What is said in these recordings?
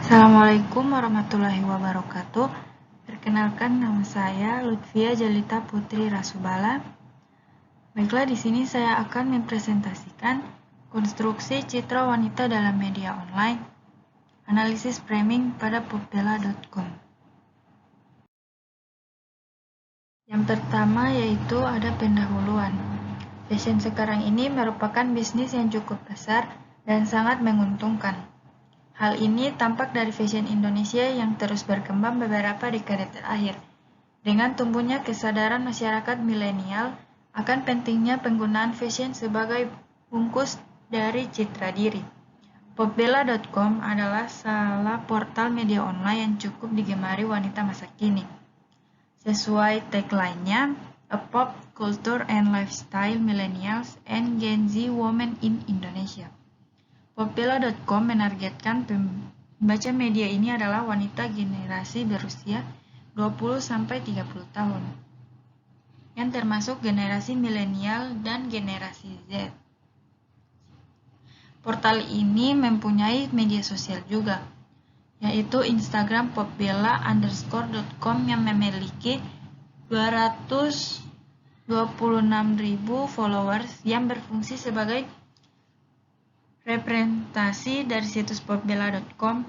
Assalamualaikum warahmatullahi wabarakatuh. Perkenalkan, nama saya Lutfia Jalita Putri Rasubala. Baiklah, di sini saya akan mempresentasikan konstruksi citra wanita dalam media online, analisis framing pada popbella.com. Yang pertama yaitu ada pendahuluan. Fashion sekarang ini merupakan bisnis yang cukup besar dan sangat menguntungkan. Hal ini tampak dari fashion Indonesia yang terus berkembang beberapa dekade terakhir, dengan tumbuhnya kesadaran masyarakat milenial akan pentingnya penggunaan fashion sebagai bungkus dari citra diri. Popbella.com adalah salah portal media online yang cukup digemari wanita masa kini. Sesuai tagline-nya, A Pop Culture and Lifestyle Millennials and Gen Z Women in Indonesia. Popbella.com menargetkan pembaca media ini adalah wanita generasi berusia 20-30 tahun, yang termasuk generasi milenial dan generasi Z. Portal ini mempunyai media sosial juga, yaitu Instagram popbella_.com yang memiliki 226.000 followers yang berfungsi sebagai representasi dari situs popbella.com.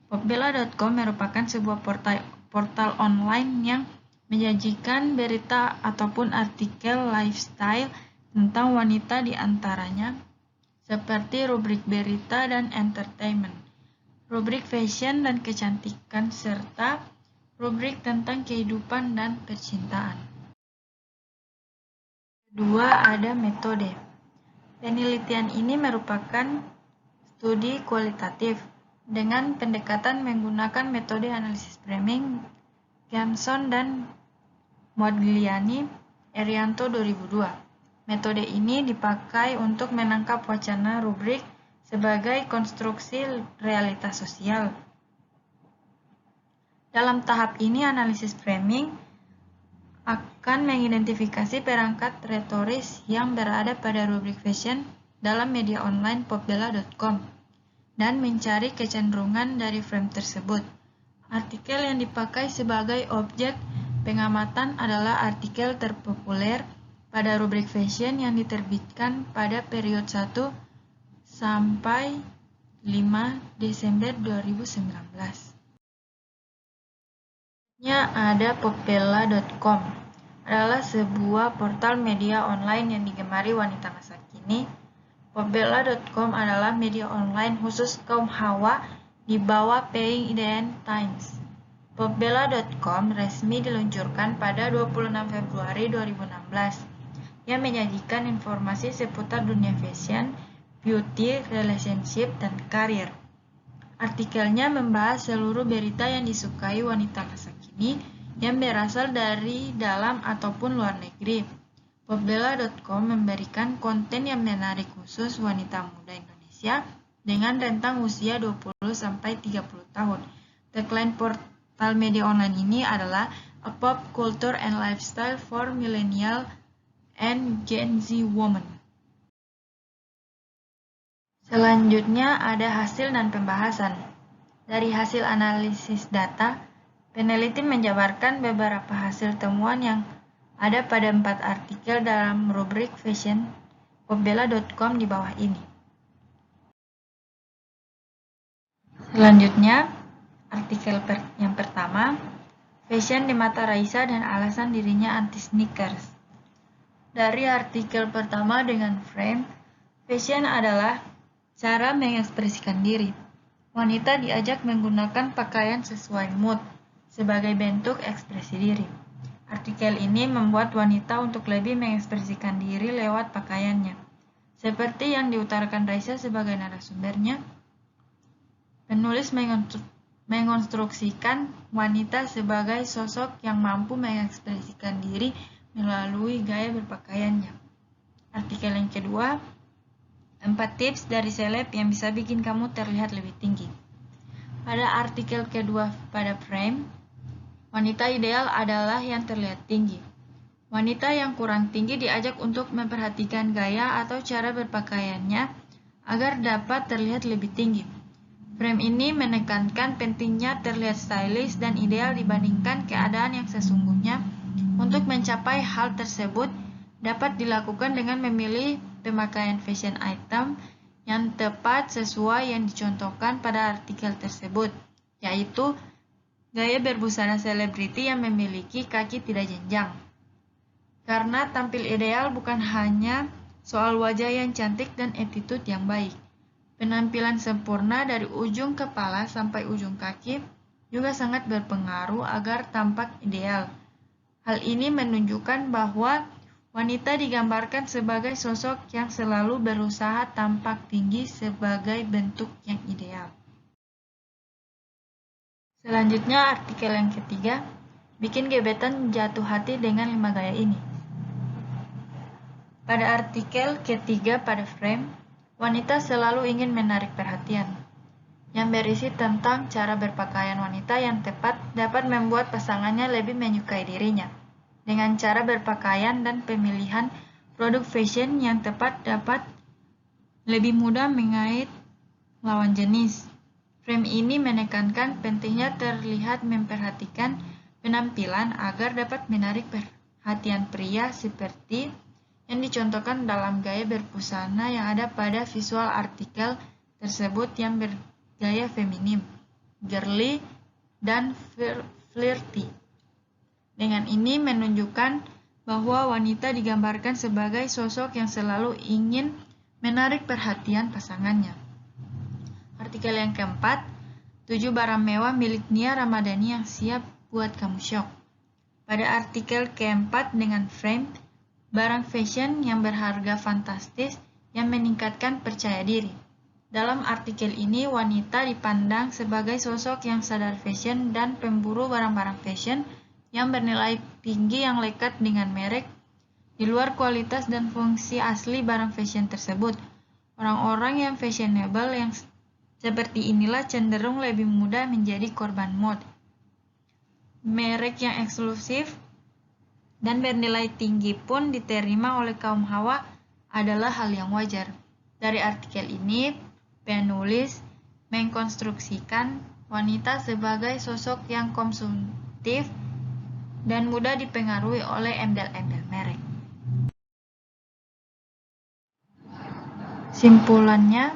Popbella.com merupakan sebuah portal online yang menyajikan berita ataupun artikel lifestyle tentang wanita, di antaranya seperti rubrik berita dan entertainment, rubrik fashion dan kecantikan, serta rubrik tentang kehidupan dan percintaan. Kedua, ada metode. Penelitian ini merupakan studi kualitatif dengan pendekatan menggunakan metode analisis framing Gamson dan Modigliani Erianto 2002. Metode ini dipakai untuk menangkap wacana rubrik sebagai konstruksi realitas sosial. Dalam tahap ini, analisis framing akan mengidentifikasi perangkat retoris yang berada pada rubrik fashion dalam media online popbella.com dan mencari kecenderungan dari frame tersebut. Artikel yang dipakai sebagai objek pengamatan adalah artikel terpopuler pada rubrik fashion yang diterbitkan pada periode 1 sampai 5 Desember 2019. Ada popbella.com, adalah sebuah portal media online yang digemari wanita masa kini. Popbella.com adalah media online khusus kaum hawa di bawah Paying Idea Times. Popbella.com resmi diluncurkan pada 26 Februari 2016 yang menyajikan informasi seputar dunia fashion, beauty, relationship, dan karir. Artikelnya membahas seluruh berita yang disukai wanita masa kini yang berasal dari dalam ataupun luar negeri. Popbella.com memberikan konten yang menarik khusus wanita muda Indonesia dengan rentang usia 20-30 tahun. Tagline portal media online ini adalah A Pop Culture and Lifestyle for Millennial and Gen Z Women. Selanjutnya ada hasil dan pembahasan. Dari hasil analisis data, peneliti menjabarkan beberapa hasil temuan yang ada pada 4 artikel dalam rubrik fashion popbella.com di bawah ini. Selanjutnya, artikel yang pertama, fashion di mata Raisa dan alasan dirinya anti sneakers. Dari artikel pertama dengan frame, fashion adalah cara mengekspresikan diri. Wanita diajak menggunakan pakaian sesuai mood sebagai bentuk ekspresi diri. Artikel ini membuat wanita untuk lebih mengekspresikan diri lewat pakaiannya. Seperti yang diutarakan Raisa sebagai narasumbernya, penulis mengonstruksikan wanita sebagai sosok yang mampu mengekspresikan diri melalui gaya berpakaiannya. Artikel yang kedua, 4 tips dari seleb yang bisa bikin kamu terlihat lebih tinggi. Pada artikel kedua pada frame, wanita ideal adalah yang terlihat tinggi. Wanita yang kurang tinggi diajak untuk memperhatikan gaya atau cara berpakaiannya agar dapat terlihat lebih tinggi. Frame ini menekankan pentingnya terlihat stylish dan ideal dibandingkan keadaan yang sesungguhnya. Untuk mencapai hal tersebut, dapat dilakukan dengan memilih pemakaian fashion item yang tepat sesuai yang dicontohkan pada artikel tersebut, yaitu gaya berbusana selebriti yang memiliki kaki tidak jenjang. Karena tampil ideal bukan hanya soal wajah yang cantik dan attitude yang baik. Penampilan sempurna dari ujung kepala sampai ujung kaki juga sangat berpengaruh agar tampak ideal. Hal ini menunjukkan bahwa wanita digambarkan sebagai sosok yang selalu berusaha tampak tinggi sebagai bentuk yang ideal. Selanjutnya, artikel yang ketiga, bikin gebetan jatuh hati dengan 5 gaya ini. Pada artikel ketiga pada frame, wanita selalu ingin menarik perhatian, yang berisi tentang cara berpakaian wanita yang tepat dapat membuat pasangannya lebih menyukai dirinya. Dengan cara berpakaian dan pemilihan produk fashion yang tepat dapat lebih mudah mengait lawan jenis. Frame ini menekankan pentingnya terlihat memperhatikan penampilan agar dapat menarik perhatian pria seperti yang dicontohkan dalam gaya berbusana yang ada pada visual artikel tersebut yang bergaya feminim, girly, dan flirty. Dengan ini menunjukkan bahwa wanita digambarkan sebagai sosok yang selalu ingin menarik perhatian pasangannya. Artikel yang keempat, 7 barang mewah milik Nia Ramadhani yang siap buat kamu syok. Pada artikel keempat dengan frame, barang fashion yang berharga fantastis yang meningkatkan percaya diri. Dalam artikel ini, wanita dipandang sebagai sosok yang sadar fashion dan pemburu barang-barang fashion yang bernilai tinggi yang lekat dengan merek di luar kualitas dan fungsi asli barang fashion tersebut. Orang-orang yang fashionable yang seperti inilah cenderung lebih mudah menjadi korban mode. Merek yang eksklusif dan bernilai tinggi pun diterima oleh kaum hawa adalah hal yang wajar. Dari artikel ini, penulis mengkonstruksikan wanita sebagai sosok yang konsumtif dan mudah dipengaruhi oleh embel-embel merek. Simpulannya,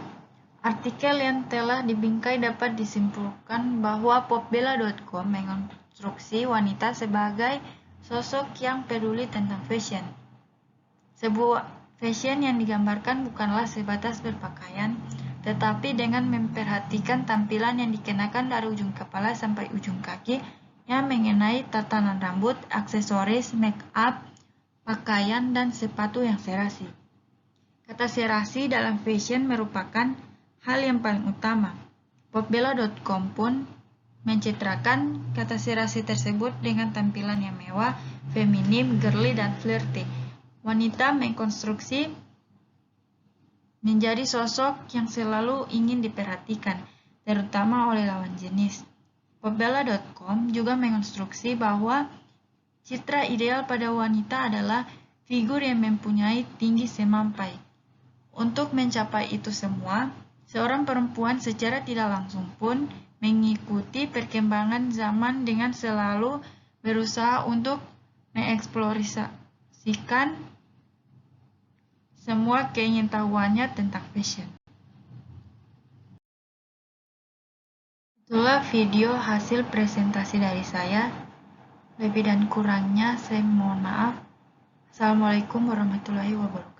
artikel yang telah dibingkai dapat disimpulkan bahwa popbella.com mengkonstruksi wanita sebagai sosok yang peduli tentang fashion. Sebuah fashion yang digambarkan bukanlah sebatas berpakaian, tetapi dengan memperhatikan tampilan yang dikenakan dari ujung kepala sampai ujung kaki, yang mengenai tatanan rambut, aksesoris, make up, pakaian, dan sepatu yang serasi. Kata serasi dalam fashion merupakan hal yang paling utama. Popbella.com pun mencitrakan kata serasi tersebut dengan tampilan yang mewah, feminim, girly, dan flirty. Wanita mengkonstruksi menjadi sosok yang selalu ingin diperhatikan, terutama oleh lawan jenis. Popbella.com juga mengonstruksi bahwa citra ideal pada wanita adalah figur yang mempunyai tinggi semampai. Untuk mencapai itu semua, seorang perempuan secara tidak langsung pun mengikuti perkembangan zaman dengan selalu berusaha untuk mengeksplorasikan semua keingintahuannya tentang fashion. Itulah video hasil presentasi dari saya. Lebih dan kurangnya saya mohon maaf. Assalamualaikum warahmatullahi wabarakatuh.